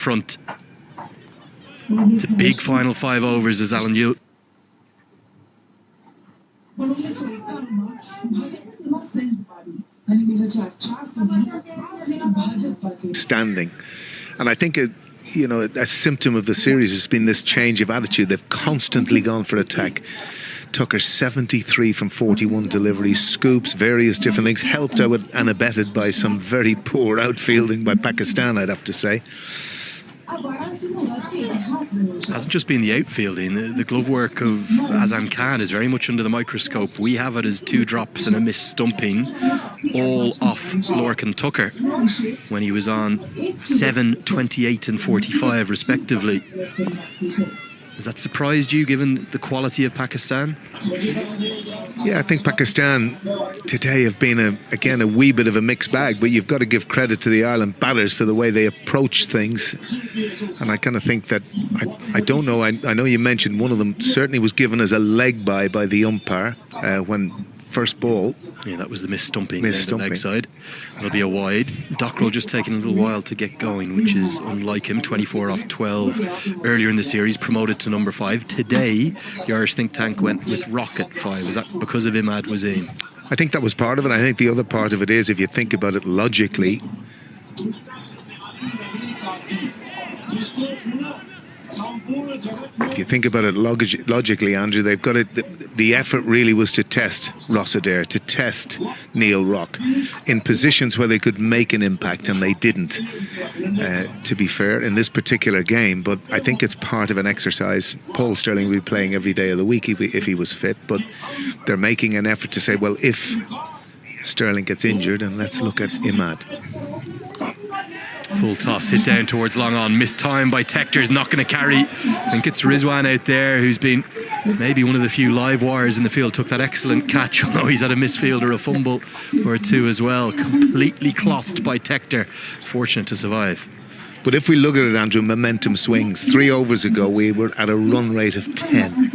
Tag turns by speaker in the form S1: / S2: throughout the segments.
S1: front. It's a big final 5 overs as Alan Yu.
S2: Standing, and I think a symptom of the series has been this change of attitude. They've constantly gone for attack. Tucker 73 from 41 deliveries, scoops, various different things, helped out and abetted by some very poor outfielding by Pakistan, I'd have to say.
S1: It hasn't just been the outfielding. The glove work of Azam Khan is very much under the microscope. We have it as 2 drops and a missed stumping, all off Lorcan Tucker when he was on 7, 28 and 45 respectively. Has that surprised you, given the quality of Pakistan?
S2: Yeah, I think Pakistan today have been, again, a wee bit of a mixed bag, but you've got to give credit to the Ireland batters for the way they approach things. And I kind of think that, I don't know, I know you mentioned one of them certainly was given as a leg by the umpire when first ball.
S1: Yeah, that was the missed stumping. The leg side. It'll be a wide. Dockrell just taking a little while to get going, which is unlike him. 24 off 12 earlier in the series, promoted to number 5. Today, the Irish think tank went with Rock at 5. Is that because of Imad Wasim?
S2: I think that was part of it. I think the other part of it is, if you think about it logically, logically, Andrew, they've got it. The effort really was to test Ross Adair, to test Neil Rock in positions where they could make an impact, and they didn't, to be fair, in this particular game. But I think it's part of an exercise. Paul Stirling will be playing every day of the week if he was fit, but they're making an effort to say, well, if Stirling gets injured, and let's look at Imad.
S1: Full toss, hit down towards long on, missed time by Tector, is not going to carry. I think it's Rizwan out there who's been maybe one of the few live wires in the field, took that excellent catch, although he's had a misfield or a fumble or 2 as well. Completely clothed by Tector, fortunate to survive.
S2: But if we look at it, Andrew, momentum swings. 3 overs ago, we were at a run rate of 10.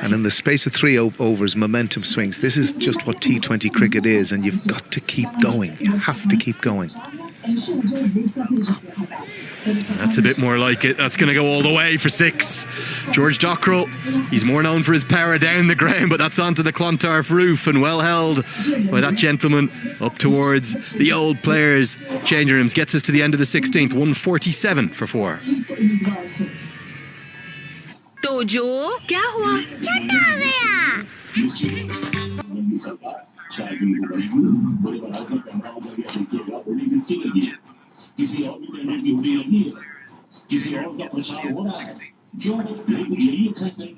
S2: And in the space of 3 overs, momentum swings. This is just what T20 cricket is, and you've got to keep going. You have to keep going.
S1: That's a bit more like it. That's going to go all the way for 6. George Dockrell, he's more known for his power down the ground, but that's onto the Clontarf roof and well held by that gentleman up towards the old players' changing rooms. Gets us to the end of the 16th, 147 for 4.
S3: Tojo, क्या हुआ? छट आ गया। किसी और भी candidate की होड़ी लगी है, किसी और का प्रचार हो रहा है, क्यों यही अच्छा है।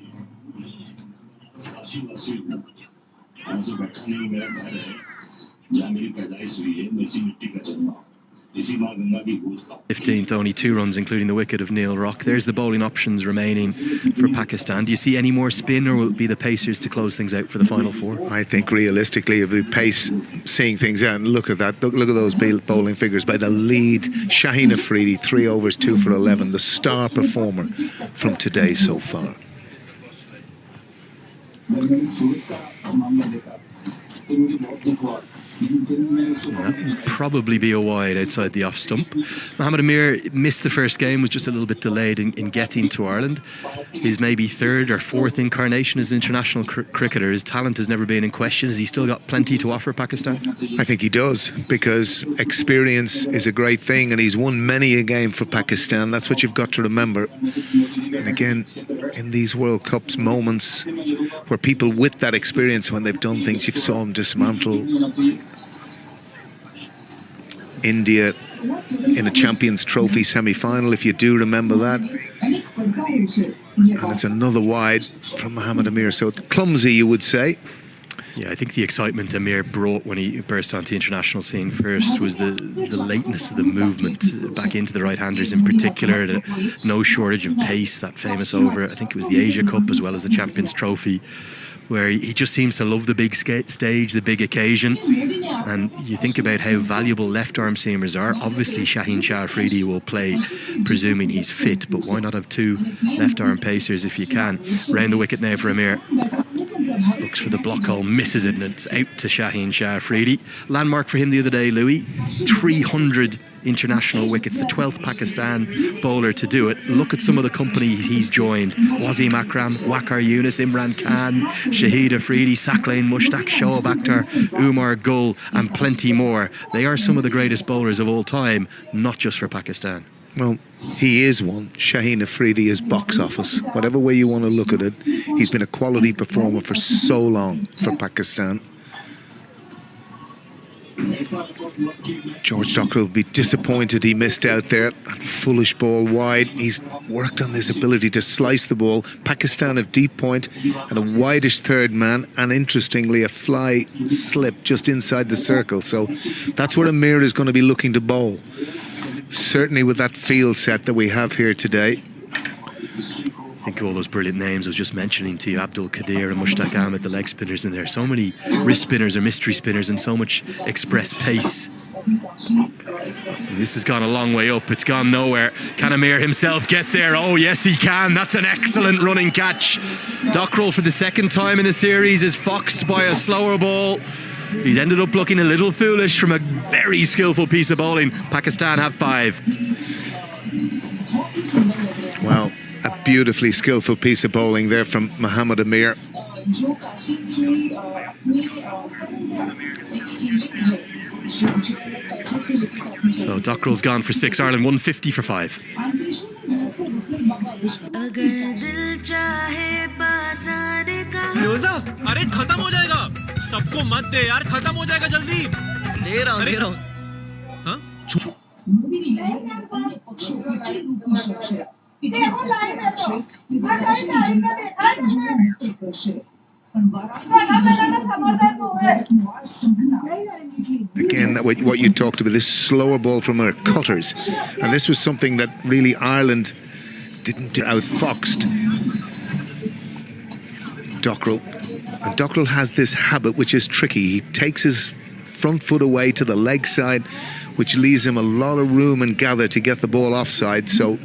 S3: आज बैठा नहीं, मेरा घर है, जहाँ मेरी पैदाइश हुई है, मैं इसी मिट्टी का जन्मा हूँ।
S1: 15th, only 2 runs, including the wicket of Neil Rock. There's the bowling options remaining for Pakistan. Do you see any more spin, or will it be the pacers to close things out for the final 4?
S2: I think realistically it'll be pace seeing things out. And look at that. Look at those bowling figures by the lead. Shaheen Afridi, 3 overs, 2 for 11. The star performer from today so far.
S1: That would probably be a wide outside the off stump. Mohamed Amir missed the first game, was just a little bit delayed in getting to Ireland. His maybe 3rd or 4th incarnation as an international cricketer. His talent has never been in question. Has he still got plenty to offer Pakistan?
S2: I think he does, because experience is a great thing, and he's won many a game for Pakistan. That's what you've got to remember. And again, in these World Cups, moments where people with that experience, when they've done things, you saw him dismantle India in a Champions Trophy semi-final, if you do remember that. And it's another wide from Mohamed Amir. So clumsy, you would say.
S1: Yeah, I think the excitement Amir brought when he burst onto the international scene first was the lateness of the movement back into the right-handers in particular, no shortage of pace, that famous over, I think it was the Asia Cup as well as the Champions Trophy, where he just seems to love the big stage, the big occasion. And you think about how valuable left-arm seamers are. Obviously, Shaheen Shah Afridi will play, presuming he's fit, but why not have 2 left-arm pacers if you can? Round the wicket now for Amir. Looks for the block hole, misses it, and it's out to Shaheen Shah Afridi. Landmark for him the other day, Louis. 300 international wickets, the 12th Pakistan bowler to do it. Look at some of the company he's joined. Wasim Akram, Waqar Younis, Imran Khan, Shahid Afridi, Saqlain Mushtaq, Shoaib Akhtar, Umar Gul, and plenty more. They are some of the greatest bowlers of all time, not just for Pakistan.
S2: Well, he is one. Shaheen Afridi is box office. Whatever way you want to look at it, he's been a quality performer for so long for Pakistan. George Dockrell will be disappointed he missed out there. That foolish ball wide. He's worked on this ability to slice the ball. Pakistan have deep point and a wideish third man, and interestingly a fly slip just inside the circle. So that's where Amir is going to be looking to bowl. Certainly with that field set that we have here today.
S1: Think of all those brilliant names I was just mentioning to you, Abdul Qadir and Mushtaq Ahmed, the leg spinners in there. So many wrist spinners or mystery spinners and so much express pace. And this has gone a long way up. It's gone nowhere. Can Amir himself get there? Oh, yes, he can. That's an excellent running catch. Dockrell, for the second time in the series, is foxed by a slower ball. He's ended up looking a little foolish from a very skillful piece of bowling. Pakistan have 5.
S2: Wow. A beautifully skillful piece of bowling there from Mohammad Amir.
S1: So Dockrell's gone for 6, Ireland 150 for 5.
S4: अरे खत्म हो जाएगा सबको मत दे यार खत्म हो जाएगा जल्दी दे रहा हूं हाँ
S2: Again, what you talked about, this slower ball from our cutters, and this was something that really Ireland didn't do. Outfoxed Dockrell, and Dockrell has this habit which is tricky. He takes his front foot away to the leg side, which leaves him a lot of room and gather to get the ball offside. So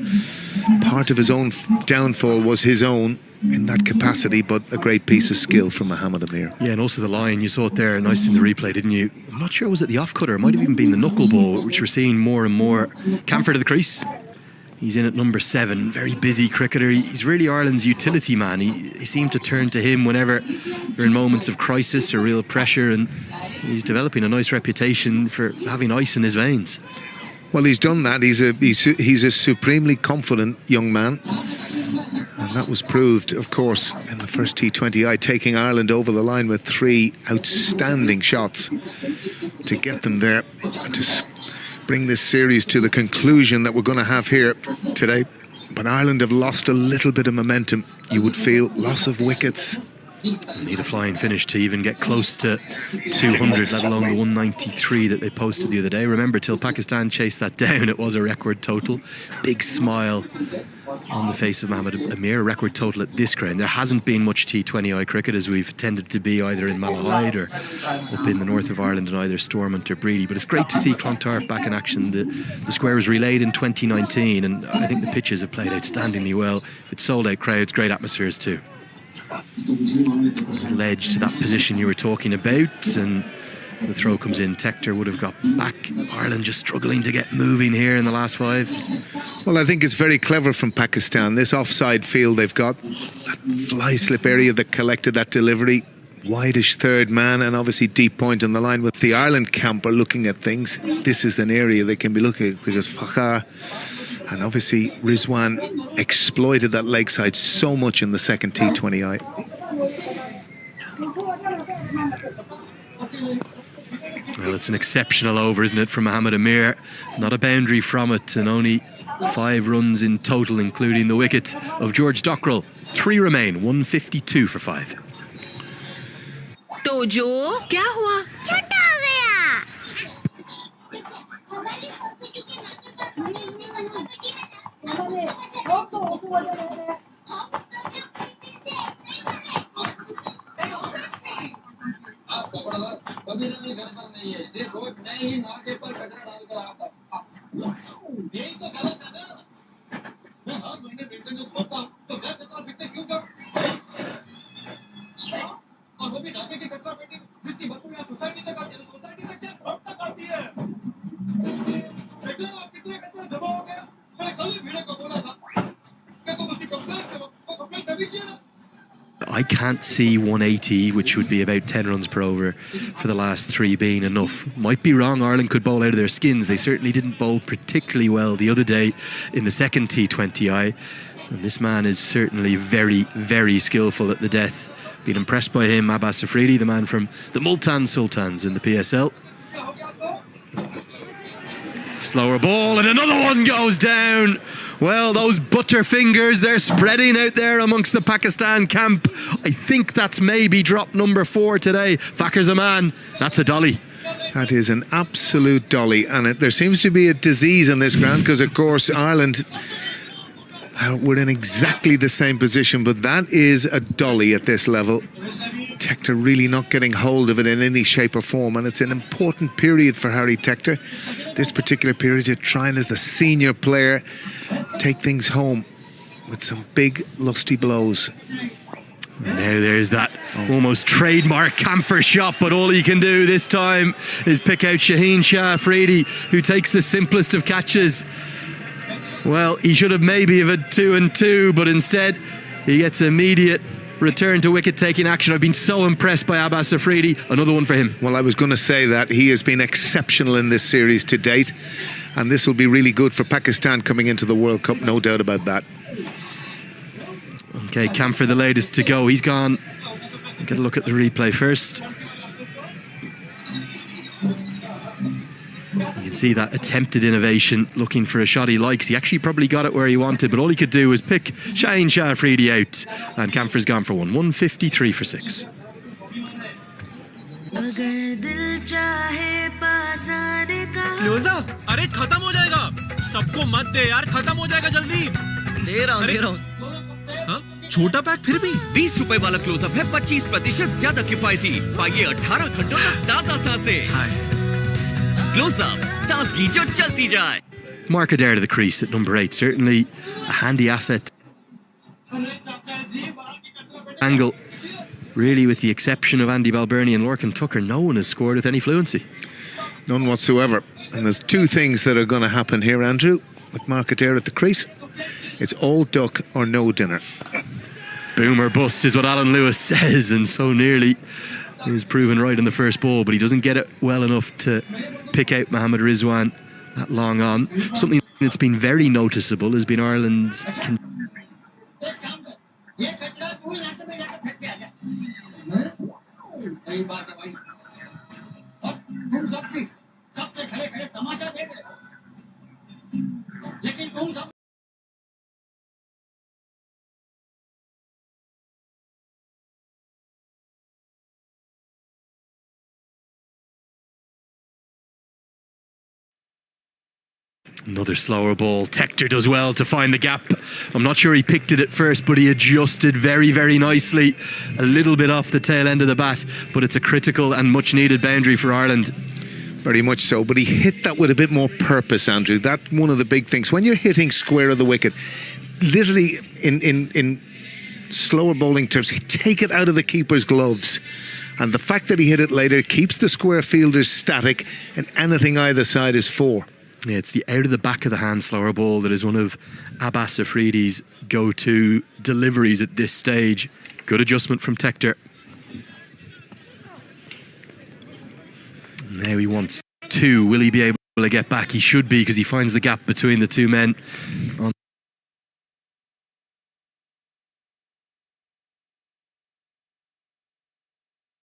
S2: part of his own downfall was his own in that capacity, but a great piece of skill from Mohammad Amir.
S1: Yeah, and also the line, you saw it there nice in the replay, didn't you? I'm not sure, was it the off cutter? It might have even been the knuckle ball, which we're seeing more and more. Camphor to the crease. He's in at number 7, very busy cricketer. He's really Ireland's utility man. He seemed to turn to him whenever they're in moments of crisis or real pressure, and he's developing a nice reputation for having ice in his veins.
S2: Well, he's done that. He's a supremely confident young man. And that was proved, of course, in the first T20I, taking Ireland over the line with 3 outstanding shots to get them there, to bring this series to the conclusion that we're going to have here today. But Ireland have lost a little bit of momentum, you would feel. Loss of wickets.
S1: Need a flying finish to even get close to 200, let alone the 193 that they posted the other day. Remember, till Pakistan chased that down, it was a record total. Big smile on the face of Mohammad Amir, a record total at this ground. There hasn't been much T20I cricket, as we've tended to be either in Malahide or up in the north of Ireland in either Stormont or Breedy. But it's great to see Clontarf back in action. The square was relayed in 2019, and I think the pitches have played outstandingly well. It's sold out crowds, great atmospheres too. Ledge to that position you were talking about, and the throw comes in. Tector would have got back. Ireland just struggling to get moving here in the last 5.
S2: Well, I think it's very clever from Pakistan. This offside field they've got, that fly slip area that collected that delivery, wideish third man, and obviously deep point on the line. With the Ireland camp are looking at things, this is an area they can be looking at, because Fakhar and obviously Rizwan exploited that leg side so much in the second T20I.
S1: Well, it's an exceptional over, isn't it, from Mohammad Amir? Not a boundary from it, and only 5 runs in total, including the wicket of George Dockrell. 3 remain, 152 for 5.
S5: Tojo, क्या हुआ? छोटा हो गया।
S1: I can't see 180, which would be about 10 runs per over, for the last three being enough. Might be wrong, Ireland could bowl out of their skins. They certainly didn't bowl particularly well the other day in the second T20I. And this man is certainly very, very skillful at the death. Been impressed by him, Abbas Afridi, the man from the Multan Sultans in the PSL. Slower ball, and another one goes down. Well, those butterfingers, they're spreading out there amongst the Pakistan camp. I think that's maybe drop number 4 today. Fakhar Zaman, that's a dolly.
S2: That is an absolute dolly, and there seems to be a disease on this ground because, of course, Ireland were in exactly the same position, but that is a dolly at this level. Tector really not getting hold of it in any shape or form, and it's an important period for Harry Tector. This particular period to try and, as the senior player, take things home with some big lusty blows.
S1: Now there's that almost trademark camphor shot, but all he can do this time is pick out Shaheen Shah Afridi, who takes the simplest of catches. Well, he should have maybe have had 2 and 2, but instead he gets immediate return to wicket-taking action. I've been so impressed by Abbas Afridi. Another one for him.
S2: Well, I was going to say that he has been exceptional in this series to date, and this will be really good for Pakistan coming into the World Cup, no doubt about that.
S1: Okay, Camphor the latest to go. He's gone. Get a look at the replay first. You can see that attempted innovation, looking for a shot he likes. He actually probably got it where he wanted, but all he could do was pick Shaheen Shah Afridi out, and Camphor's gone for one. 153 for 6.
S4: Close up अरे खत्म हो जाएगा सबको मत दे यार खत्म हो जाएगा जल्दी दे रहा हूँ हाँ? छोटा पैक फिर भी
S6: 20 रुपए वाला क्लोजअप है 25% ज्यादा किफायती पाइए 18 घंटों तक ताजा सांसें क्लोजअप ताजगी जो चलती जाए.
S1: Mark Adair to the crease at number 8, certainly a handy asset. Angle, really, with the exception of Andy Balbirnie and Lorcan Tucker, no one has scored with any fluency.
S2: None whatsoever. And there's two things that are going to happen here, Andrew, with Mark Adair at the crease. It's all duck or no dinner.
S1: Boom or bust is what Alan Lewis says, and so nearly he was proven right in the first ball, but he doesn't get it well enough to pick out Mohammad Rizwan that long on. Something that's been very noticeable has been Ireland's Another slower ball. Tector does well to find the gap. I'm not sure he picked it at first, but he adjusted very, very nicely. A little bit off the tail end of the bat, but it's a critical and much needed boundary for Ireland.
S2: Very much so, but he hit that with a bit more purpose, Andrew. That's one of the big things. When you're hitting square of the wicket, literally in slower bowling terms, take it out of the keeper's gloves. And the fact that he hit it later keeps the square fielders static, and anything either side is 4.
S1: Yeah, it's the out of the back of the hand slower ball that is one of Abbas Afridi's go-to deliveries at this stage. Good adjustment from Tector. Now he wants 2. Will he be able to get back? He should be, because he finds the gap between the two men on